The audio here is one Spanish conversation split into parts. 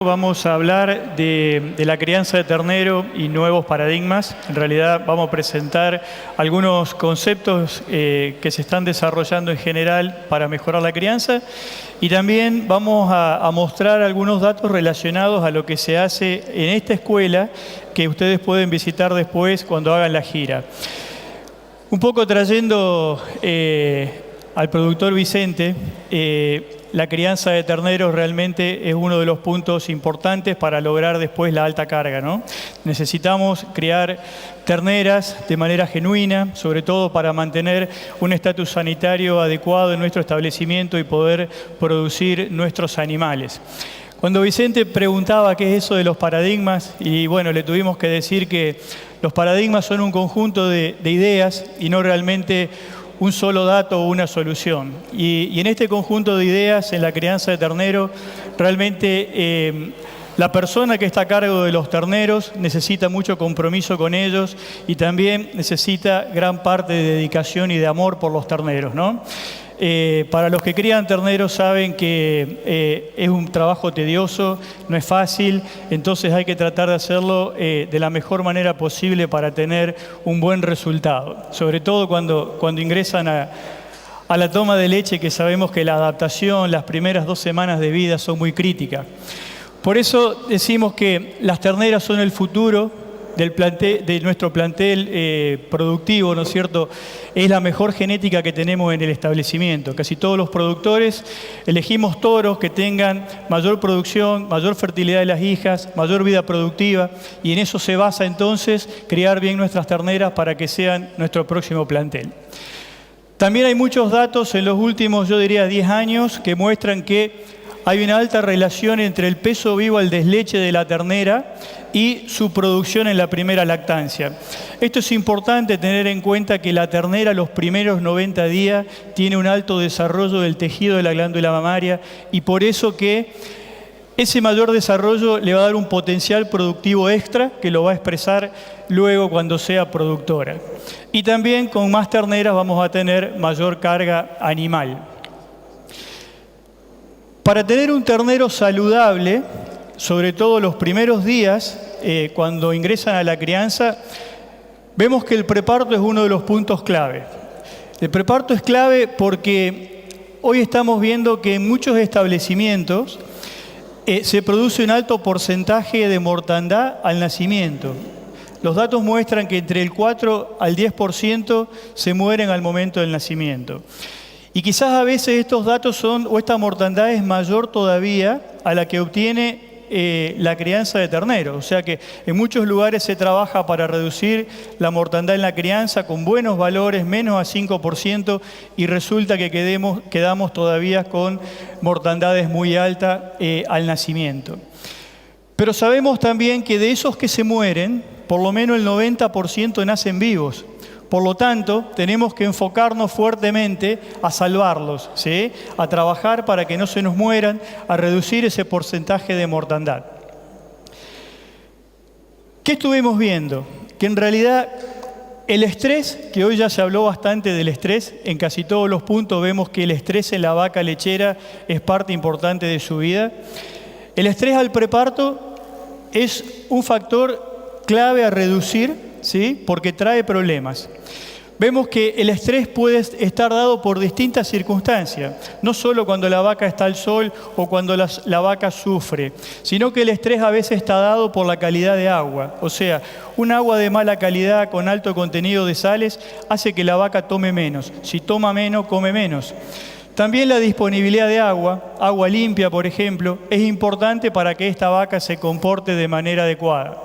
Vamos a hablar de la crianza de ternero y nuevos paradigmas. En realidad vamos a presentar algunos conceptos que se están desarrollando en general para mejorar la crianza y también vamos a mostrar algunos datos relacionados a lo que se hace en esta escuela que ustedes pueden visitar después cuando hagan la gira. Un poco trayendo al productor Vicente, la crianza de terneros realmente es uno de los puntos importantes para lograr después la alta carga, ¿no? Necesitamos criar terneras de manera genuina, sobre todo para mantener un estatus sanitario adecuado en nuestro establecimiento y poder producir nuestros animales. Cuando Vicente preguntaba qué es eso de los paradigmas, y bueno, le tuvimos que decir que los paradigmas son un conjunto de ideas y no realmente un solo dato o una solución. Y en este conjunto de ideas, en la crianza de ternero, realmente la persona que está a cargo de los terneros necesita mucho compromiso con ellos y también necesita gran parte de dedicación y de amor por los terneros, ¿no? Para los que crían terneros saben que es un trabajo tedioso, no es fácil, entonces hay que tratar de hacerlo de la mejor manera posible para tener un buen resultado. Sobre todo cuando ingresan a la toma de leche, que sabemos que la adaptación, las primeras 2 semanas de vida son muy críticas. Por eso decimos que las terneras son el futuro de nuestro plantel productivo, ¿no es cierto? Es la mejor genética que tenemos en el establecimiento. Casi todos los productores elegimos toros que tengan mayor producción, mayor fertilidad de las hijas, mayor vida productiva, y en eso se basa entonces criar bien nuestras terneras para que sean nuestro próximo plantel. También hay muchos datos en los últimos, yo diría, 10 años que muestran que hay una alta relación entre el peso vivo al desleche de la ternera y su producción en la primera lactancia. Esto es importante tener en cuenta que la ternera los primeros 90 días tiene un alto desarrollo del tejido de la glándula mamaria y por eso que ese mayor desarrollo le va a dar un potencial productivo extra que lo va a expresar luego cuando sea productora. Y también con más terneras vamos a tener mayor carga animal. Para tener un ternero saludable, sobre todo los primeros días, cuando ingresan a la crianza, vemos que el preparto es uno de los puntos clave. El preparto es clave porque hoy estamos viendo que en muchos establecimientos se produce un alto porcentaje de mortandad al nacimiento. Los datos muestran que entre el 4 al 10% se mueren al momento del nacimiento. Y quizás a veces estos datos o esta mortandad es mayor todavía a la que obtiene la crianza de terneros. O sea que en muchos lugares se trabaja para reducir la mortandad en la crianza con buenos valores, menos a 5%, y resulta que quedamos todavía con mortandades muy altas al nacimiento. Pero sabemos también que de esos que se mueren, por lo menos el 90% nacen vivos. Por lo tanto, tenemos que enfocarnos fuertemente a salvarlos, ¿sí? A trabajar para que no se nos mueran, a reducir ese porcentaje de mortandad. ¿Qué estuvimos viendo? Que en realidad el estrés, que hoy ya se habló bastante del estrés, en casi todos los puntos vemos que el estrés en la vaca lechera es parte importante de su vida. El estrés al preparto es un factor clave a reducir, ¿sí? Porque trae problemas. Vemos que el estrés puede estar dado por distintas circunstancias, no solo cuando la vaca está al sol o cuando la vaca sufre, sino que el estrés a veces está dado por la calidad de agua. O sea, un agua de mala calidad con alto contenido de sales hace que la vaca tome menos. Si toma menos, come menos. También la disponibilidad de agua limpia, por ejemplo, es importante para que esta vaca se comporte de manera adecuada.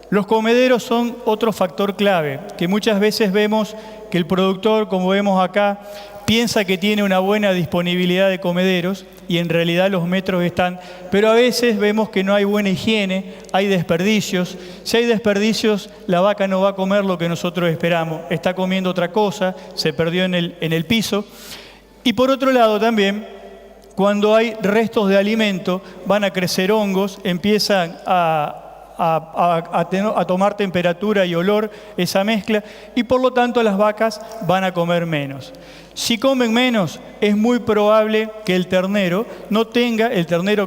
Los comederos son otro factor clave, que muchas veces vemos que el productor, como vemos acá, piensa que tiene una buena disponibilidad de comederos y en realidad los metros están, pero a veces vemos que no hay buena higiene, hay desperdicios. Si hay desperdicios, la vaca no va a comer lo que nosotros esperamos, está comiendo otra cosa, se perdió en el piso. Y por otro lado también, cuando hay restos de alimento, van a crecer hongos, empiezan a a tomar temperatura y olor esa mezcla, y por lo tanto las vacas van a comer menos. Si comen menos, es muy probable que el ternero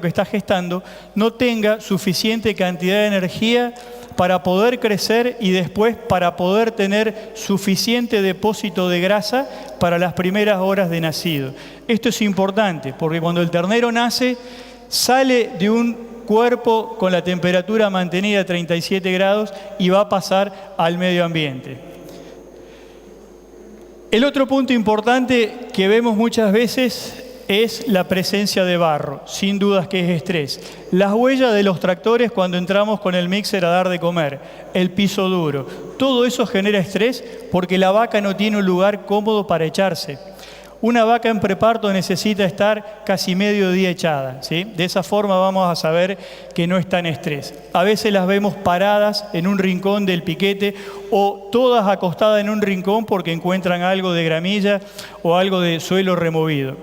que está gestando, no tenga suficiente cantidad de energía para poder crecer y después para poder tener suficiente depósito de grasa para las primeras horas de nacido. Esto es importante porque cuando el ternero nace, sale de un cuerpo con la temperatura mantenida a 37 grados y va a pasar al medio ambiente. El otro punto importante que vemos muchas veces es la presencia de barro, sin dudas que es estrés. Las huellas de los tractores cuando entramos con el mixer a dar de comer, el piso duro, todo eso genera estrés porque la vaca no tiene un lugar cómodo para echarse. Una vaca en preparto necesita estar casi medio día echada, ¿sí? De esa forma vamos a saber que no está en estrés. A veces las vemos paradas en un rincón del piquete o todas acostadas en un rincón porque encuentran algo de gramilla o algo de suelo removido.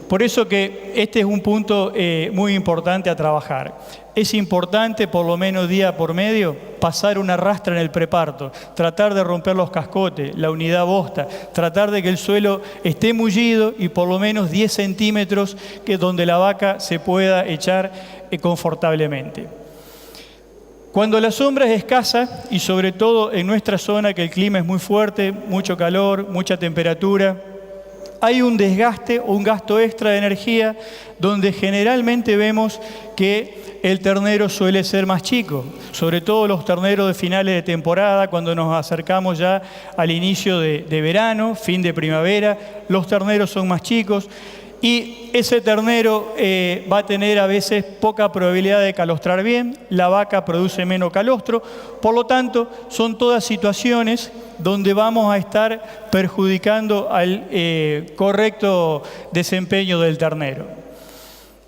Por eso que este es un punto muy importante a trabajar. Es importante, por lo menos día por medio, pasar una rastra en el preparto, tratar de romper los cascotes, la unidad bosta, tratar de que el suelo esté mullido y por lo menos 10 centímetros que donde la vaca se pueda echar confortablemente. Cuando la sombra es escasa, y sobre todo en nuestra zona que el clima es muy fuerte, mucho calor, mucha temperatura, hay un desgaste o un gasto extra de energía donde generalmente vemos que el ternero suele ser más chico, sobre todo los terneros de finales de temporada, cuando nos acercamos ya al inicio de verano, fin de primavera, los terneros son más chicos y ese ternero va a tener a veces poca probabilidad de calostrar bien, la vaca produce menos calostro, por lo tanto son todas situaciones donde vamos a estar perjudicando al correcto desempeño del ternero.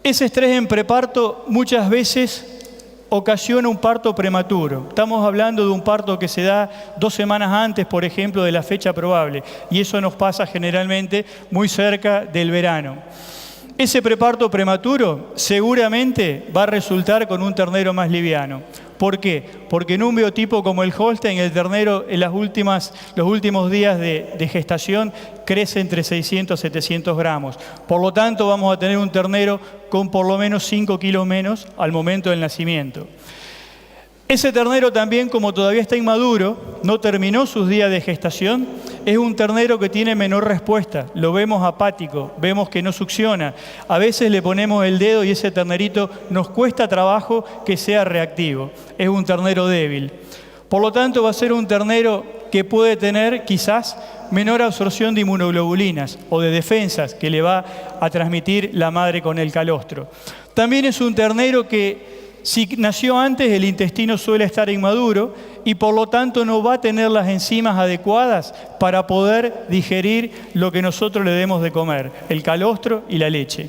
Ese estrés en preparto muchas veces ocasiona un parto prematuro. Estamos hablando de un parto que se da 2 semanas antes, por ejemplo, de la fecha probable, y eso nos pasa generalmente muy cerca del verano. Ese preparto prematuro seguramente va a resultar con un ternero más liviano. ¿Por qué? Porque en un biotipo como el Holstein, el ternero en los últimos días de gestación crece entre 600 y 700 gramos. Por lo tanto, vamos a tener un ternero con por lo menos 5 kilos menos al momento del nacimiento. Ese ternero también, como todavía está inmaduro, no terminó sus días de gestación, es un ternero que tiene menor respuesta. Lo vemos apático, vemos que no succiona. A veces le ponemos el dedo y ese ternerito nos cuesta trabajo que sea reactivo. Es un ternero débil. Por lo tanto, va a ser un ternero que puede tener quizás menor absorción de inmunoglobulinas o de defensas que le va a transmitir la madre con el calostro. También es un ternero que si nació antes, el intestino suele estar inmaduro y por lo tanto no va a tener las enzimas adecuadas para poder digerir lo que nosotros le demos de comer, el calostro y la leche.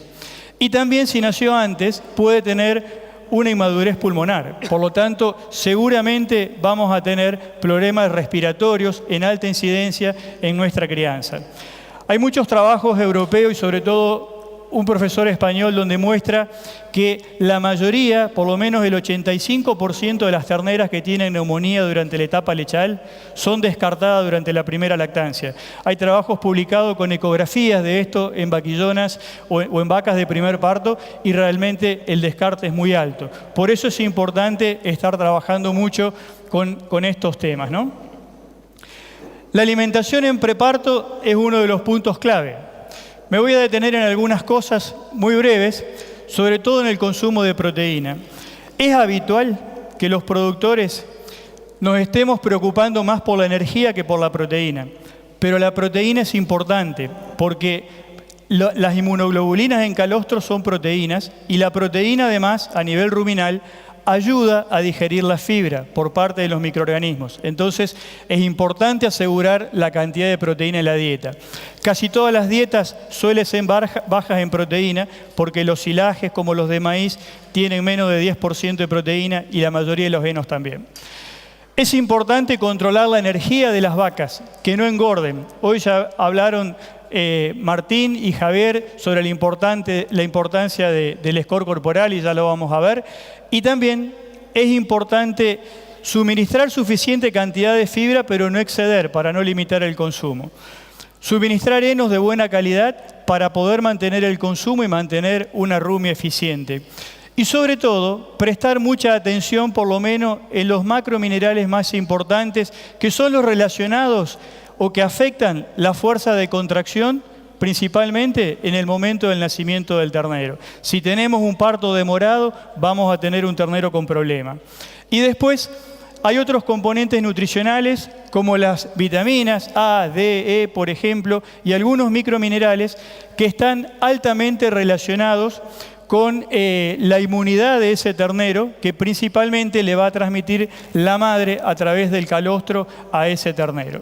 Y también si nació antes, puede tener una inmadurez pulmonar. Por lo tanto, seguramente vamos a tener problemas respiratorios en alta incidencia en nuestra crianza. Hay muchos trabajos europeos y sobre todo un profesor español donde muestra que la mayoría, por lo menos el 85% de las terneras que tienen neumonía durante la etapa lechal son descartadas durante la primera lactancia. Hay trabajos publicados con ecografías de esto en vaquillonas o en vacas de primer parto y realmente el descarte es muy alto. Por eso es importante estar trabajando mucho con estos temas, ¿no? La alimentación en preparto es uno de los puntos clave. Me voy a detener en algunas cosas muy breves, sobre todo en el consumo de proteína. Es habitual que los productores nos estemos preocupando más por la energía que por la proteína, pero la proteína es importante porque las inmunoglobulinas en calostro son proteínas y la proteína además a nivel ruminal ayuda a digerir la fibra por parte de los microorganismos. Entonces, es importante asegurar la cantidad de proteína en la dieta. Casi todas las dietas suelen ser bajas en proteína porque los silajes, como los de maíz, tienen menos de 10% de proteína y la mayoría de los henos también. Es importante controlar la energía de las vacas, que no engorden. Hoy ya hablaron Martín y Javier sobre la importancia del score corporal y ya lo vamos a ver. Y también es importante suministrar suficiente cantidad de fibra, pero no exceder para no limitar el consumo. Suministrar henos de buena calidad para poder mantener el consumo y mantener una rumia eficiente. Y sobre todo, prestar mucha atención por lo menos en los macrominerales más importantes, que son los relacionados o que afectan la fuerza de contracción, principalmente en el momento del nacimiento del ternero. Si tenemos un parto demorado, vamos a tener un ternero con problema. Y después hay otros componentes nutricionales como las vitaminas A, D, E, por ejemplo, y algunos microminerales que están altamente relacionados con la inmunidad de ese ternero, que principalmente le va a transmitir la madre a través del calostro a ese ternero.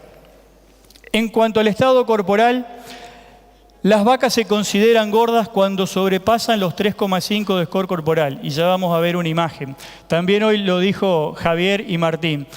En cuanto al estado corporal, las vacas se consideran gordas cuando sobrepasan los 3,5 de score corporal, y ya vamos a ver una imagen. También hoy lo dijo Javier y Martín.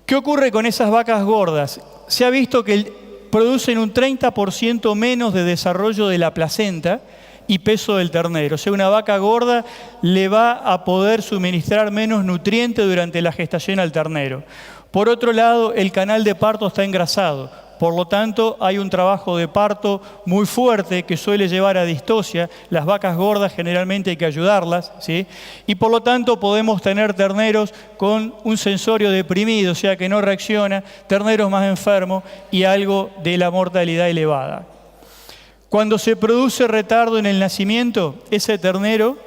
¿Qué ocurre con esas vacas gordas? Se ha visto que producen un 30% menos de desarrollo de la placenta y peso del ternero. O sea, una vaca gorda le va a poder suministrar menos nutrientes durante la gestación al ternero. Por otro lado, el canal de parto está engrasado. Por lo tanto, hay un trabajo de parto muy fuerte que suele llevar a distosia. Las vacas gordas generalmente hay que ayudarlas, ¿sí? Y por lo tanto podemos tener terneros con un sensorio deprimido, o sea que no reacciona, terneros más enfermos y algo de la mortalidad elevada. Cuando se produce retardo en el nacimiento, ese ternero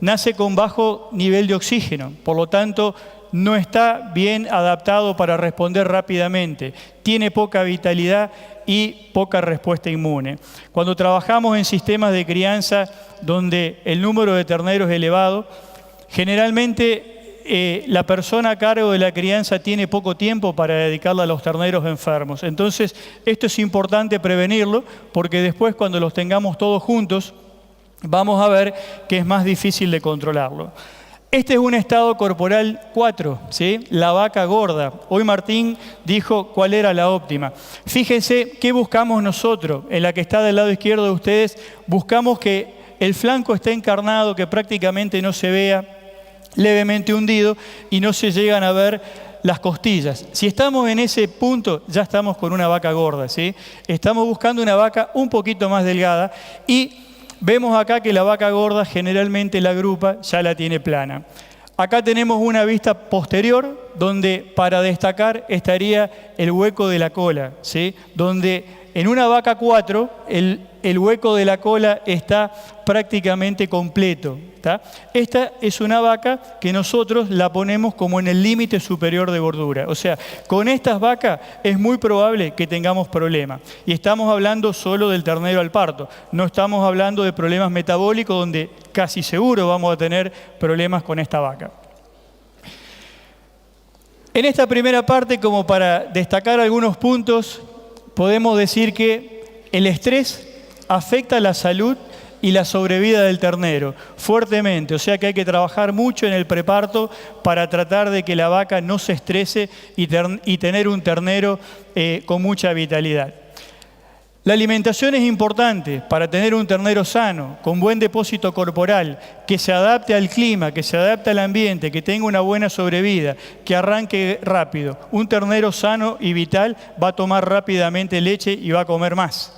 nace con bajo nivel de oxígeno, por lo tanto no está bien adaptado para responder rápidamente, tiene poca vitalidad y poca respuesta inmune. Cuando trabajamos en sistemas de crianza donde el número de terneros es elevado, generalmente la persona a cargo de la crianza tiene poco tiempo para dedicarla a los terneros enfermos. Entonces, esto es importante prevenirlo, porque después cuando los tengamos todos juntos, vamos a ver que es más difícil de controlarlo. Este es un estado corporal 4, ¿sí? La vaca gorda. Hoy Martín dijo cuál era la óptima. Fíjense qué buscamos nosotros. En la que está del lado izquierdo de ustedes, buscamos que el flanco esté encarnado, que prácticamente no se vea, levemente hundido y no se llegan a ver las costillas. Si estamos en ese punto, ya estamos con una vaca gorda, ¿sí? Estamos buscando una vaca un poquito más delgada y vemos acá que la vaca gorda generalmente la grupa ya la tiene plana. Acá tenemos una vista posterior donde para destacar estaría el hueco de la cola, ¿sí? Donde en una vaca 4 el hueco de la cola está prácticamente completo, ¿tá? Esta es una vaca que nosotros la ponemos como en el límite superior de gordura. O sea, con estas vacas es muy probable que tengamos problemas. Y estamos hablando solo del ternero al parto. No estamos hablando de problemas metabólicos donde casi seguro vamos a tener problemas con esta vaca. En esta primera parte, como para destacar algunos puntos, podemos decir que el estrés afecta la salud y la sobrevida del ternero fuertemente, o sea que hay que trabajar mucho en el preparto para tratar de que la vaca no se estrese y tener un ternero con mucha vitalidad. La alimentación es importante para tener un ternero sano, con buen depósito corporal, que se adapte al clima, que se adapte al ambiente, que tenga una buena sobrevida, que arranque rápido. Un ternero sano y vital va a tomar rápidamente leche y va a comer más.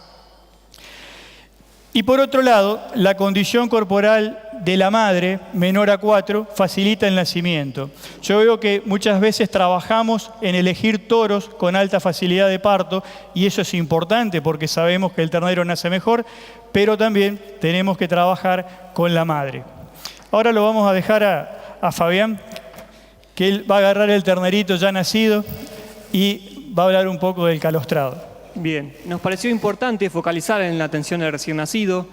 Y por otro lado, la condición corporal de la madre, menor a 4, facilita el nacimiento. Yo veo que muchas veces trabajamos en elegir toros con alta facilidad de parto, y eso es importante porque sabemos que el ternero nace mejor, pero también tenemos que trabajar con la madre. Ahora lo vamos a dejar a Fabián, que él va a agarrar el ternerito ya nacido y va a hablar un poco del calostrado. Bien, nos pareció importante focalizar en la atención del recién nacido.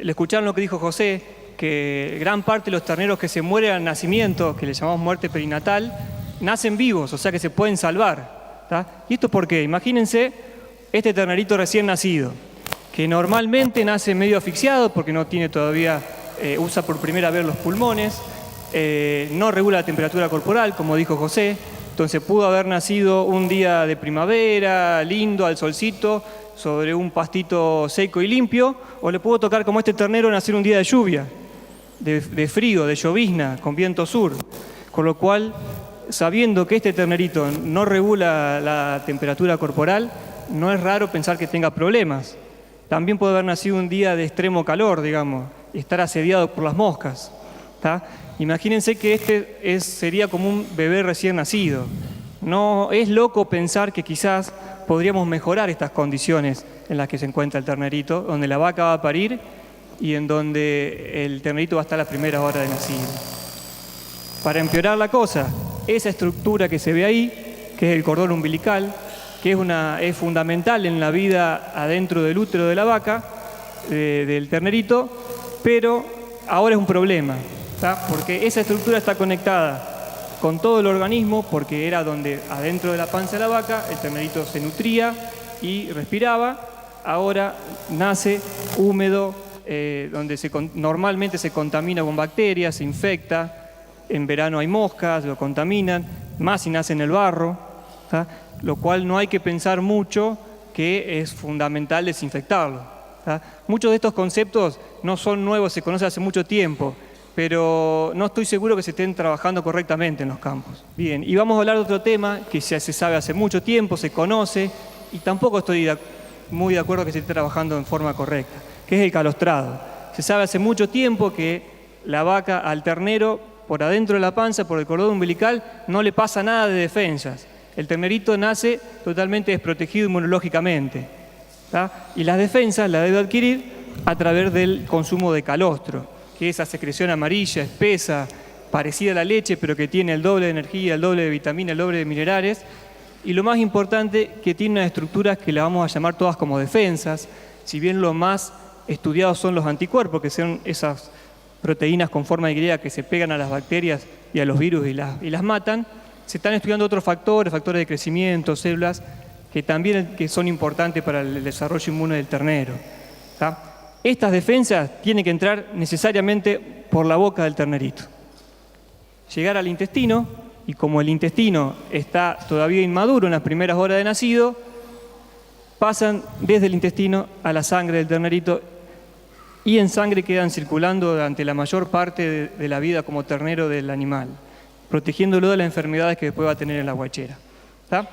Le escucharon lo que dijo José, que gran parte de los terneros que se mueren al nacimiento, que le llamamos muerte perinatal, nacen vivos, o sea que se pueden salvar, ¿tá? ¿Y esto por qué? Imagínense este ternerito recién nacido, que normalmente nace medio asfixiado porque no tiene todavía, usa por primera vez los pulmones, no regula la temperatura corporal, como dijo José. Entonces pudo haber nacido un día de primavera, lindo, al solcito, sobre un pastito seco y limpio, o le pudo tocar como este ternero nacer un día de lluvia, de frío, de llovizna, con viento sur. Con lo cual, sabiendo que este ternerito no regula la temperatura corporal, no es raro pensar que tenga problemas. También puede haber nacido un día de extremo calor, digamos, y estar asediado por las moscas. ¿Tá? Imagínense que sería como un bebé recién nacido. No es loco pensar que quizás podríamos mejorar estas condiciones en las que se encuentra el ternerito, donde la vaca va a parir y en donde el ternerito va a estar a la primera hora de nacido. Para empeorar la cosa, esa estructura que se ve ahí, que es el cordón umbilical, que es fundamental en la vida adentro del útero de la vaca, del ternerito, pero ahora es un problema, ¿tá? Porque esa estructura está conectada con todo el organismo, porque era donde adentro de la panza de la vaca el ternerito se nutría y respiraba. Ahora nace húmedo, donde normalmente se contamina con bacterias, se infecta. En verano hay moscas, lo contaminan, más si nace en el barro, ¿tá? Lo cual no hay que pensar mucho que es fundamental desinfectarlo, ¿tá? Muchos de estos conceptos no son nuevos, se conocen hace mucho tiempo, pero no estoy seguro que se estén trabajando correctamente en los campos. Bien, y vamos a hablar de otro tema que ya se sabe hace mucho tiempo, se conoce, y tampoco estoy muy de acuerdo que se esté trabajando en forma correcta, que es el calostrado. Se sabe hace mucho tiempo que la vaca al ternero, por adentro de la panza, por el cordón umbilical, no le pasa nada de defensas. El ternerito nace totalmente desprotegido inmunológicamente, ¿tá? Y las defensas las debe adquirir a través del consumo de calostro, que es esa secreción amarilla, espesa, parecida a la leche, pero que tiene el doble de energía, el doble de vitamina, el doble de minerales. Y lo más importante, que tiene unas estructuras que las vamos a llamar todas como defensas, si bien lo más estudiados son los anticuerpos, que son esas proteínas con forma de Y que se pegan a las bacterias y a los virus y las matan. Se están estudiando otros factores de crecimiento, células, que también son importantes para el desarrollo inmune del ternero, ¿tá? Estas defensas tienen que entrar necesariamente por la boca del ternerito. Llegar al intestino, y como el intestino está todavía inmaduro en las primeras horas de nacido, pasan desde el intestino a la sangre del ternerito y en sangre quedan circulando durante la mayor parte de la vida como ternero del animal, protegiéndolo de las enfermedades que después va a tener en la guachera, ¿tá?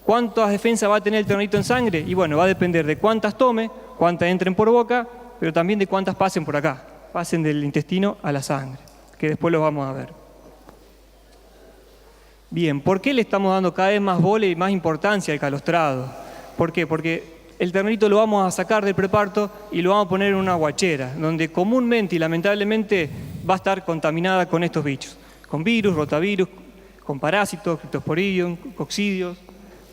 ¿Cuántas defensas va a tener el ternerito en sangre? Y bueno, va a depender de cuántas tome, cuántas entren por boca, pero también de cuántas pasen por acá, pasen del intestino a la sangre, que después los vamos a ver. Bien, ¿por qué le estamos dando cada vez más bola y más importancia al calostrado? ¿Por qué? Porque el ternerito lo vamos a sacar del preparto y lo vamos a poner en una guachera, donde comúnmente y lamentablemente va a estar contaminada con estos bichos, con virus, rotavirus, con parásitos, Cryptosporidium, coccidios,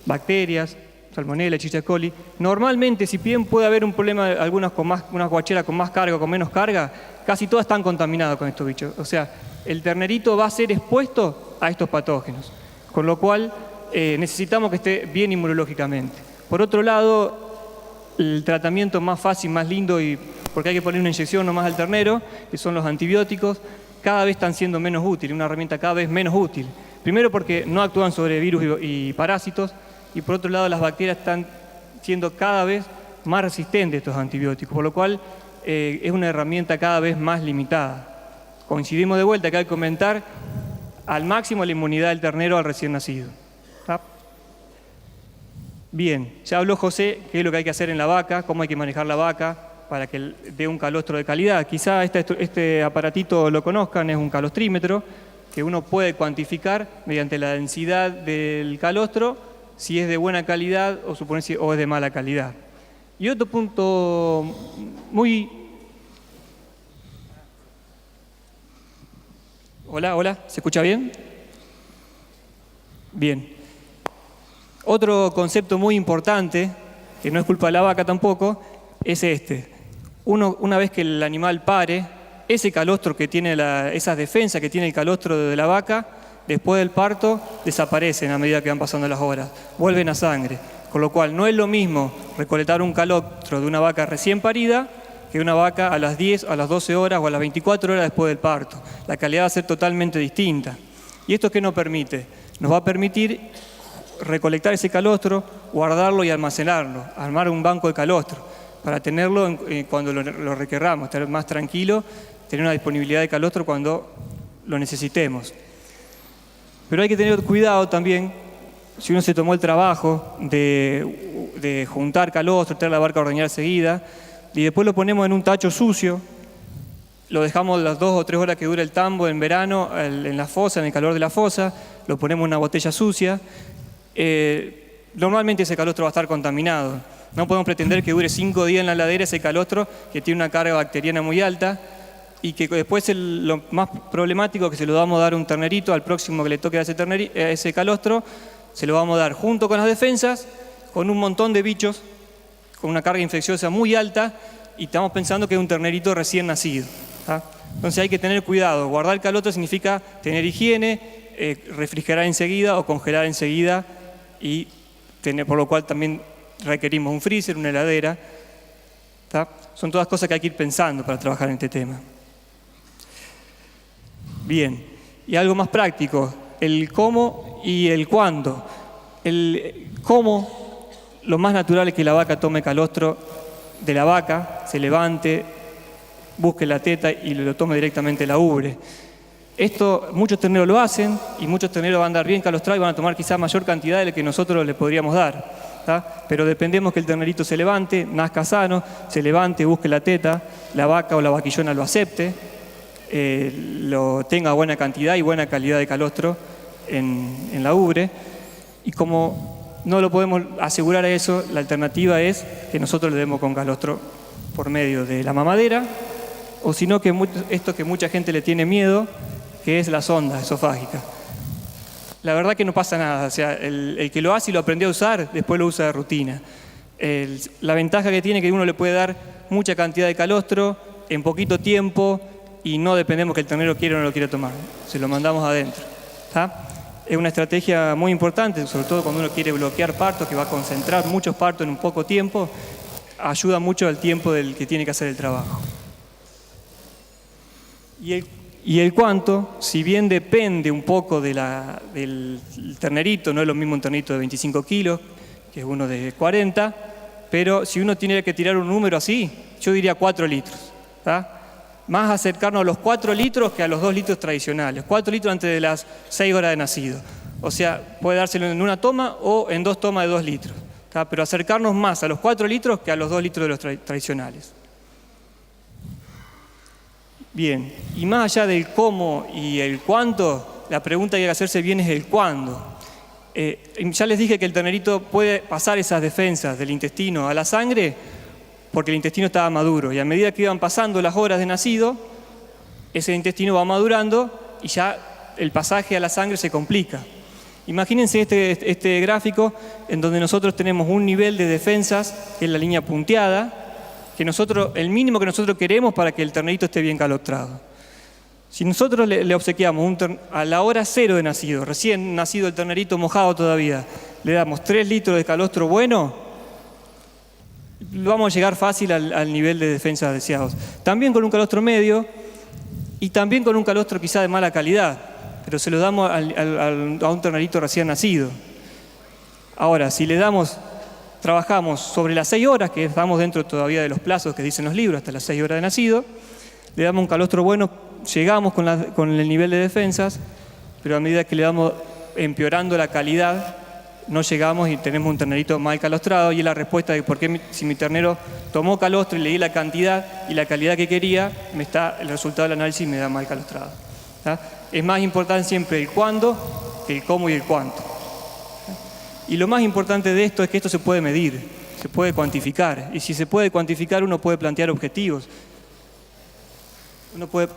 bacterias, salmonella, Escherichia coli. Normalmente, si bien puede haber un problema, algunas con más, unas guacheras con más carga o con menos carga, casi todas están contaminadas con estos bichos. O sea, el ternerito va a ser expuesto a estos patógenos, con lo cual necesitamos que esté bien inmunológicamente. Por otro lado, el tratamiento más fácil, más lindo, y porque hay que poner una inyección nomás al ternero, que son los antibióticos, cada vez están siendo menos útiles, una herramienta cada vez menos útil. Primero porque no actúan sobre virus y parásitos, y por otro lado las bacterias están siendo cada vez más resistentes a estos antibióticos, por lo cual es una herramienta cada vez más limitada. Coincidimos de vuelta que hay que aumentar al máximo la inmunidad del ternero al recién nacido, ¿tá? Bien, ya habló José qué es lo que hay que hacer en la vaca, cómo hay que manejar la vaca para que dé un calostro de calidad. Quizá este aparatito lo conozcan, es un calostrímetro que uno puede cuantificar mediante la densidad del calostro si es de buena calidad o es de mala calidad. Y otro punto muy... Hola, ¿se escucha bien? Bien. Otro concepto muy importante, que no es culpa de la vaca tampoco, es este. Una vez que el animal pare, ese calostro que tiene, esas defensas que tiene el calostro de la vaca, después del parto, desaparecen a medida que van pasando las horas, vuelven a sangre. Con lo cual, no es lo mismo recolectar un calostro de una vaca recién parida que una vaca a las 10, a las 12 horas o a las 24 horas después del parto. La calidad va a ser totalmente distinta. ¿Y esto qué nos permite? Nos va a permitir recolectar ese calostro, guardarlo y almacenarlo, armar un banco de calostro, para tenerlo cuando lo requerramos, estar más tranquilo, tener una disponibilidad de calostro cuando lo necesitemos. Pero hay que tener cuidado también, si uno se tomó el trabajo de juntar calostro, traer la barca a ordeñar seguida, y después lo ponemos en un tacho sucio, lo dejamos las 2 o 3 horas que dura el tambo en verano, en la fosa, en el calor de la fosa, lo ponemos en una botella sucia, normalmente ese calostro va a estar contaminado. No podemos pretender que dure 5 días en la heladera ese calostro que tiene una carga bacteriana muy alta y que después lo más problemático es que se lo vamos a dar a un ternerito, al próximo que le toque a ese calostro, se lo vamos a dar junto con las defensas, con un montón de bichos, con una carga infecciosa muy alta, y estamos pensando que es un ternerito recién nacido. Entonces hay que tener cuidado. Guardar el calostro significa tener higiene, refrigerar enseguida o congelar enseguida, y por lo cual también requerimos un freezer, una heladera. Son todas cosas que hay que ir pensando para trabajar en este tema. Bien, y algo más práctico, el cómo y el cuándo. El cómo, lo más natural es que la vaca tome calostro de la vaca, se levante, busque la teta y lo tome directamente de la ubre. Esto muchos terneros lo hacen y muchos terneros van a andar bien calostrados y van a tomar quizás mayor cantidad de lo que nosotros les podríamos dar. Pero dependemos que el ternerito se levante, nazca sano, se levante, busque la teta, la vaca o la vaquillona lo acepte, lo tenga buena cantidad y buena calidad de calostro en la ubre. Y como no lo podemos asegurar a eso, la alternativa es que nosotros le demos con calostro por medio de la mamadera, o si no, esto que mucha gente le tiene miedo, que es la sonda esofágica. La verdad que no pasa nada, o sea, el que lo hace y lo aprendió a usar, después lo usa de rutina. La ventaja que tiene es que uno le puede dar mucha cantidad de calostro en poquito tiempo y no dependemos que el ternero quiera o no lo quiera tomar, se lo mandamos adentro. Es una estrategia muy importante, sobre todo cuando uno quiere bloquear partos, que va a concentrar muchos partos en un poco tiempo, ayuda mucho al tiempo del que tiene que hacer el trabajo. Y el cuánto, si bien depende un poco del ternerito, no es lo mismo un ternerito de 25 kilos que uno de 40, pero si uno tiene que tirar un número así, yo diría 4 litros. Más acercarnos a los 4 litros que a los 2 litros tradicionales. 4 litros antes de las 6 horas de nacido. O sea, puede dárselo en una toma o en 2 tomas de 2 litros. Pero acercarnos más a los 4 litros que a los 2 litros de los tradicionales. Bien, y más allá del cómo y el cuánto, la pregunta que hay que hacerse bien es el cuándo. Ya les dije que el ternerito puede pasar esas defensas del intestino a la sangre porque el intestino estaba maduro, y a medida que iban pasando las horas de nacido, ese intestino va madurando y ya el pasaje a la sangre se complica. Imagínense este gráfico en donde nosotros tenemos un nivel de defensas, que es la línea punteada, que el mínimo que nosotros queremos para que el ternerito esté bien calostrado. Si nosotros le obsequiamos a la hora 0 de nacido, recién nacido el ternerito mojado todavía, le damos 3 litros de calostro bueno, vamos a llegar fácil al nivel de defensa deseados. También con un calostro medio y también con un calostro quizá de mala calidad, pero se lo damos a un ternerito recién nacido. Ahora, si trabajamos sobre las 6 horas, que estamos dentro todavía de los plazos que dicen los libros, hasta las 6 horas de nacido, le damos un calostro bueno, llegamos con el nivel de defensas, pero a medida que le vamos empeorando la calidad, no llegamos y tenemos un ternerito mal calostrado, y es la respuesta de por qué si mi ternero tomó calostro y le di la cantidad y la calidad que quería, el resultado del análisis me da mal calostrado. Es más importante siempre el cuándo que el cómo y el cuánto. Y lo más importante de esto es que esto se puede medir, se puede cuantificar, y si se puede cuantificar uno puede plantear objetivos.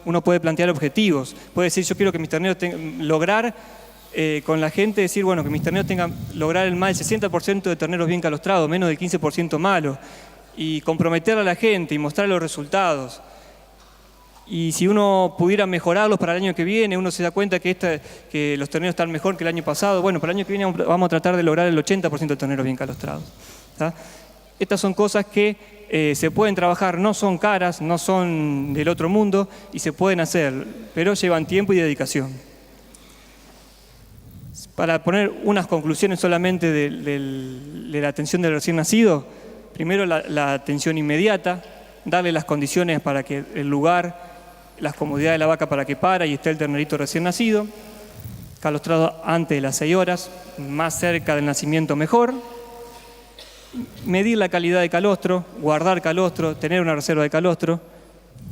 Uno puede plantear objetivos, puede decir yo quiero que mis terneros lograr con la gente, decir bueno, que mis terneros lograr el más del 60% de terneros bien calostrados, menos del 15% malo, y comprometer a la gente y mostrar los resultados. Y si uno pudiera mejorarlos para el año que viene, uno se da cuenta que los terneros están mejor que el año pasado. Bueno, para el año que viene vamos a tratar de lograr el 80% de terneros bien calostrados. Estas son cosas que se pueden trabajar, no son caras, no son del otro mundo y se pueden hacer, pero llevan tiempo y dedicación. Para poner unas conclusiones solamente de la atención del recién nacido, primero la atención inmediata, darle las condiciones para que el lugar, las comodidades de la vaca para que para y esté el ternerito recién nacido. calostrado antes de las 6 horas, más cerca del nacimiento mejor. Medir la calidad de calostro, guardar calostro, tener una reserva de calostro.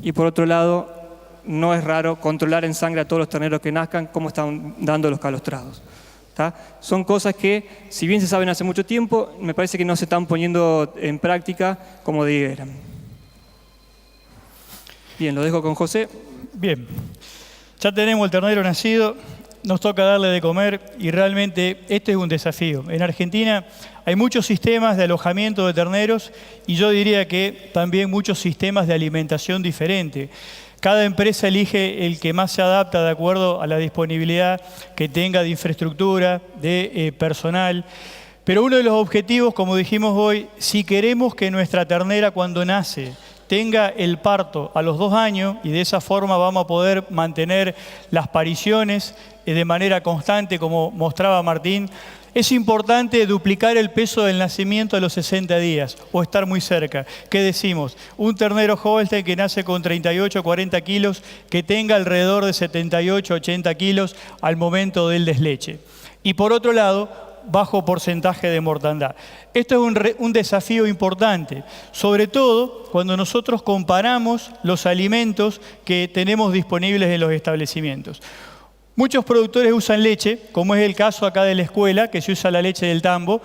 Y por otro lado, no es raro controlar en sangre a todos los terneros que nazcan cómo están dando los calostrados. ¿Tá? Son cosas que, si bien se saben hace mucho tiempo, me parece que no se están poniendo en práctica como debieran. Bien, lo dejo con José. Bien, ya tenemos el ternero nacido, nos toca darle de comer y realmente este es un desafío. En Argentina hay muchos sistemas de alojamiento de terneros y yo diría que también muchos sistemas de alimentación diferentes. Cada empresa elige el que más se adapta de acuerdo a la disponibilidad que tenga de infraestructura, de personal. Pero uno de los objetivos, como dijimos hoy, si queremos que nuestra ternera cuando nace tenga el parto a los 2 años y de esa forma vamos a poder mantener las pariciones de manera constante, como mostraba Martín, es importante duplicar el peso del nacimiento a los 60 días o estar muy cerca. ¿Qué decimos? Un ternero Holstein que nace con 38 o 40 kilos, que tenga alrededor de 78 o 80 kilos al momento del desleche. Y por otro lado, bajo porcentaje de mortandad. Esto es un desafío importante, sobre todo cuando nosotros comparamos los alimentos que tenemos disponibles en los establecimientos. Muchos productores usan leche, como es el caso acá de la escuela, que se usa la leche del tambo,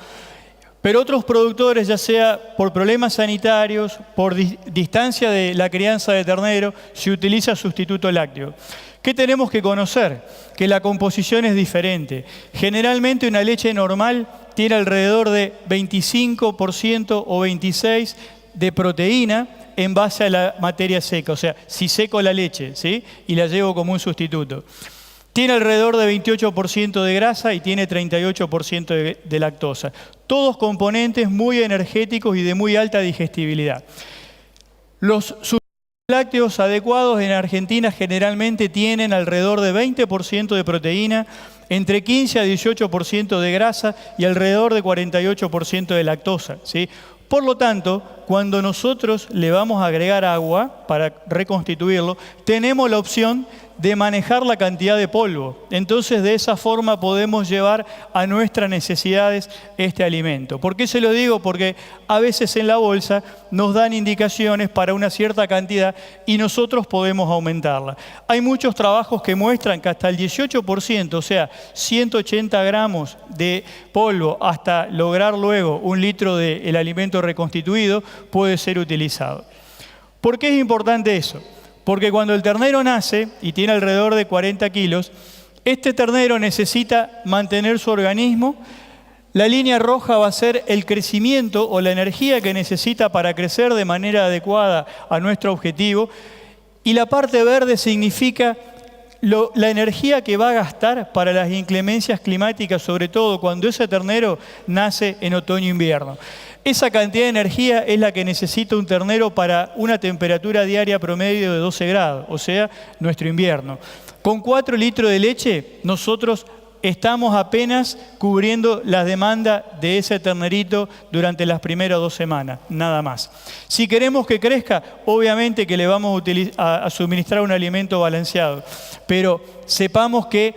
pero otros productores, ya sea por problemas sanitarios, por distancia de la crianza de ternero, se utiliza sustituto lácteo. ¿Qué tenemos que conocer? Que la composición es diferente. Generalmente una leche normal tiene alrededor de 25% o 26% de proteína en base a la materia seca. O sea, si seco la leche, ¿sí?, y la llevo como un sustituto. Tiene alrededor de 28% de grasa y tiene 38% de lactosa. Todos componentes muy energéticos y de muy alta digestibilidad. Los lácteos adecuados en Argentina generalmente tienen alrededor de 20% de proteína, entre 15 a 18% de grasa y alrededor de 48% de lactosa, ¿sí? Por lo tanto, cuando nosotros le vamos a agregar agua para reconstituirlo, tenemos la opción de manejar la cantidad de polvo. Entonces, de esa forma podemos llevar a nuestras necesidades este alimento. ¿Por qué se lo digo? Porque a veces en la bolsa nos dan indicaciones para una cierta cantidad y nosotros podemos aumentarla. Hay muchos trabajos que muestran que hasta el 18%, o sea, 180 gramos de polvo, hasta lograr luego 1 litro del alimento reconstituido, puede ser utilizado. ¿Por qué es importante eso? Porque cuando el ternero nace y tiene alrededor de 40 kilos, este ternero necesita mantener su organismo. La línea roja va a ser el crecimiento o la energía que necesita para crecer de manera adecuada a nuestro objetivo. Y la parte verde significa la energía que va a gastar para las inclemencias climáticas, sobre todo cuando ese ternero nace en otoño-invierno. Esa cantidad de energía es la que necesita un ternero para una temperatura diaria promedio de 12 grados, o sea, nuestro invierno. Con 4 litros de leche, nosotros estamos apenas cubriendo la demanda de ese ternerito durante las primeras 2 semanas, nada más. Si queremos que crezca, obviamente que le vamos a suministrar un alimento balanceado, pero sepamos que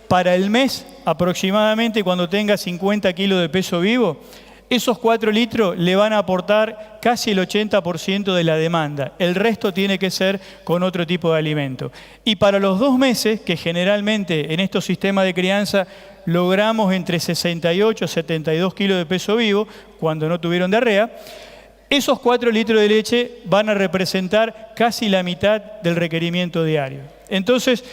para el mes aproximadamente, cuando tenga 50 kilos de peso vivo, esos 4 litros le van a aportar casi el 80% de la demanda. El resto tiene que ser con otro tipo de alimento. Y para los 2 meses, que generalmente en estos sistemas de crianza logramos entre 68 y 72 kilos de peso vivo, cuando no tuvieron diarrea, esos 4 litros de leche van a representar casi la mitad del requerimiento diario. Entonces,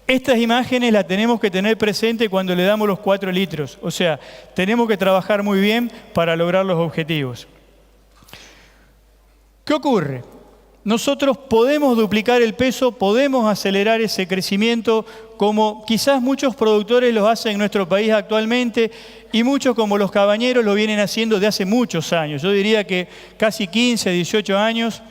estas imágenes las tenemos que tener presente cuando le damos los 4 litros. O sea, tenemos que trabajar muy bien para lograr los objetivos. ¿Qué ocurre? Nosotros podemos duplicar el peso, podemos acelerar ese crecimiento como quizás muchos productores lo hacen en nuestro país actualmente y muchos como los cabañeros lo vienen haciendo de hace muchos años. Yo diría que casi 15, 18 años,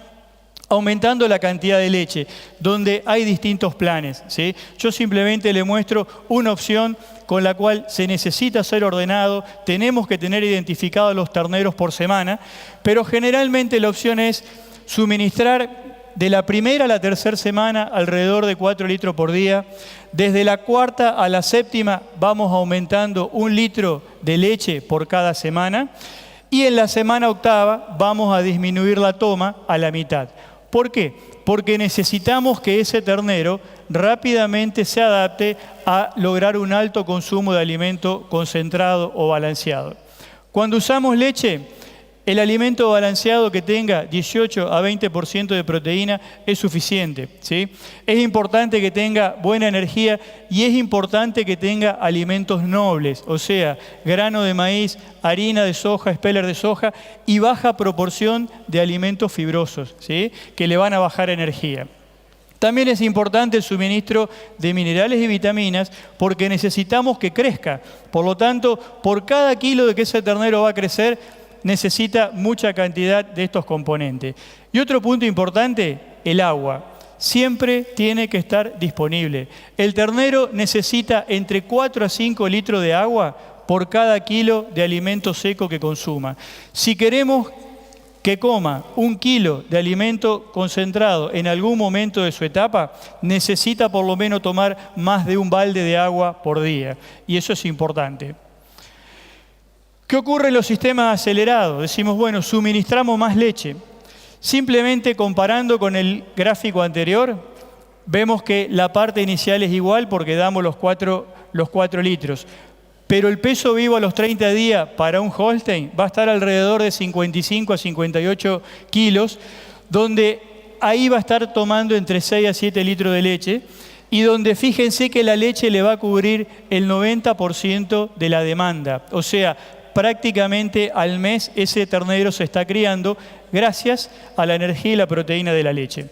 aumentando la cantidad de leche, donde hay distintos planes, ¿sí? Yo simplemente le muestro una opción con la cual se necesita ser ordenado, tenemos que tener identificados los terneros por semana, pero generalmente la opción es suministrar de la primera a la tercera semana alrededor de 4 litros por día. Desde la cuarta a la séptima vamos aumentando 1 litro de leche por cada semana. Y en la semana octava vamos a disminuir la toma a la mitad. ¿Por qué? Porque necesitamos que ese ternero rápidamente se adapte a lograr un alto consumo de alimento concentrado o balanceado. Cuando usamos leche, el alimento balanceado que tenga 18 a 20% de proteína es suficiente, ¿sí? Es importante que tenga buena energía y es importante que tenga alimentos nobles, o sea, grano de maíz, harina de soja, speller de soja y baja proporción de alimentos fibrosos, ¿sí? Que le van a bajar energía. También es importante el suministro de minerales y vitaminas porque necesitamos que crezca. Por lo tanto, por cada kilo de que ese ternero va a crecer, necesita mucha cantidad de estos componentes. Y otro punto importante, el agua. Siempre tiene que estar disponible. El ternero necesita entre 4 a 5 litros de agua por cada kilo de alimento seco que consuma. Si queremos que coma 1 kilo de alimento concentrado en algún momento de su etapa, necesita por lo menos tomar más de 1 balde de agua por día. Y eso es importante. ¿Qué ocurre en los sistemas acelerados? Decimos, bueno, suministramos más leche. Simplemente comparando con el gráfico anterior, vemos que la parte inicial es igual porque damos los 4 litros. Pero el peso vivo a los 30 días para un Holstein va a estar alrededor de 55 a 58 kilos, donde ahí va a estar tomando entre 6 a 7 litros de leche y donde fíjense que la leche le va a cubrir el 90% de la demanda. O sea, prácticamente al mes ese ternero se está criando gracias a la energía y la proteína de la leche.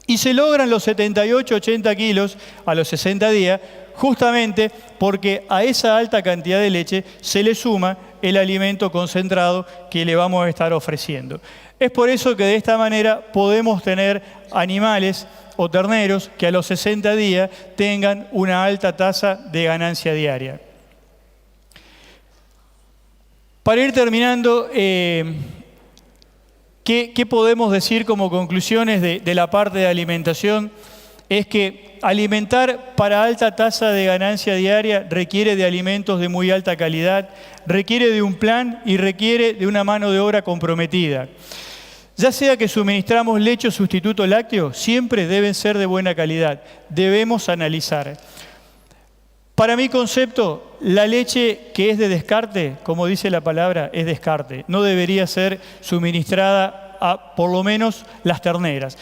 Y se logran los 78-80 kilos a los 60 días justamente porque a esa alta cantidad de leche se le suma el alimento concentrado que le vamos a estar ofreciendo. Es por eso que de esta manera podemos tener animales o terneros que a los 60 días tengan una alta tasa de ganancia diaria. Para ir terminando, ¿qué podemos decir como conclusiones de la parte de alimentación? Es que alimentar para alta tasa de ganancia diaria requiere de alimentos de muy alta calidad, requiere de un plan y requiere de una mano de obra comprometida. Ya sea que suministramos leche o sustituto lácteo, siempre deben ser de buena calidad. Debemos analizar. Para mi concepto, la leche que es de descarte, como dice la palabra, es descarte. No debería ser suministrada a, por lo menos, las terneras.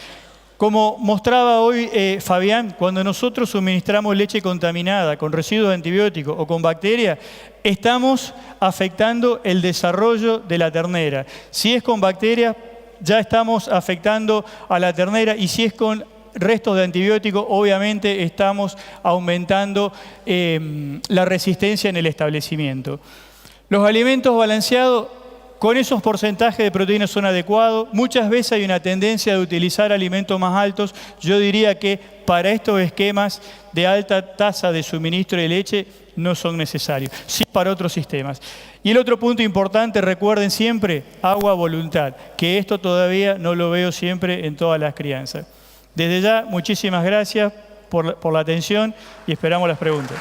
Como mostraba hoy Fabián, cuando nosotros suministramos leche contaminada con residuos de antibióticos o con bacterias, estamos afectando el desarrollo de la ternera. Si es con bacterias, ya estamos afectando a la ternera y si es con restos de antibióticos, obviamente estamos aumentando la resistencia en el establecimiento. Los alimentos balanceados con esos porcentajes de proteínas son adecuados. Muchas veces hay una tendencia de utilizar alimentos más altos. Yo diría que para estos esquemas de alta tasa de suministro de leche no son necesarios, sí para otros sistemas. Y el otro punto importante, recuerden siempre, agua a voluntad, que esto todavía no lo veo siempre en todas las crianzas. Desde ya, muchísimas gracias por la atención y esperamos las preguntas.